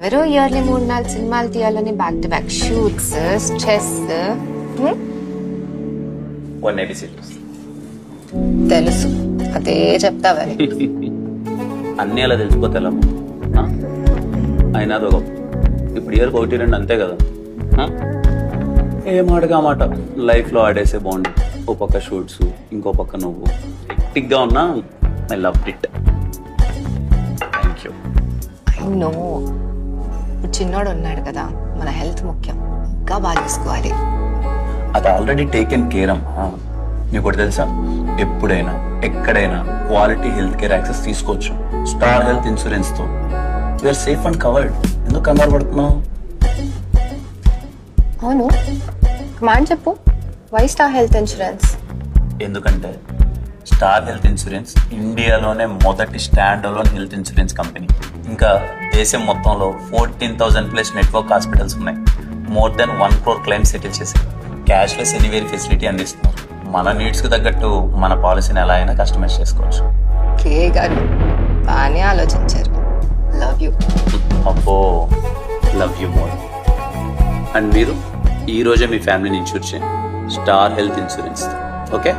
ఎవరో ఇయర్లీ 3-4 సినిమాలు తీయాలని back to back shoots, stress. తెలుసు, అదే చెప్తావని. అన్నీ అలా తెలిసిపోతే ఎలా? అయినా అదొక ఇప్పుడు ఇయర్కి 1-2 అంతే కదా. ఏ మాటగా మాట లైఫ్లో ఆడేసే బాగుంది. ఓ పక్క షూట్స్, ఇంకో పక్క నువ్వు హెక్టిక్గా ఉన్నా I love it. Thank you. I know, ఇప్పుడు చిన్నోడు ఉన్నాడు కదా, మన హెల్త్ ముఖ్యం, ఇంకా బాగా చూసుకోవాలి. అది ఆల్రెడీ టేకెన్ కేర్ అమ్మా. నీకు ఒకటి తెలుసా, ఎప్పుడైనా ఎక్కడైనా క్వాలిటీ హెల్త్ కేర్ యాక్సెస్ తీసుకోవచ్చు స్టార్ హెల్త్ ఇన్సూరెన్స్ తో. You're safe and covered. ఎందుకు కంగారు పడుతున్నావు? అవును, కమాండ్ చెప్పు. Why star health insurance? ఎందుకంటే స్టార్ హెల్త్ ఇన్సూరెన్స్ ఇండియాలోనే మొదటి stand alone health insurance company. ఇంకా దేశం మొత్తంలో 14,000+ నెట్వర్క్ హాస్పిటల్స్ ఉన్నాయి. More than 1 crore claims settle చేసి క్యాష్లెస్ ఎనీవేర్ ఫెసిలిటీ అందిస్తున్నారు. మన నీడ్స్కి తగ్గట్టు మన పాలసీని ఎలా అయినా కస్టమైజ్ చేసుకోవచ్చు. కే గారు బాగానే ఆలోచించారు. Love you. అబ్బో, లవ్ యూ మోర్. అండ్ మీరు ఈ రోజే మీ ఫ్యామిలీని ఇన్సూర్ చేయండి స్టార్ హెల్త్ ఇన్సూరెన్స్. ఓకే.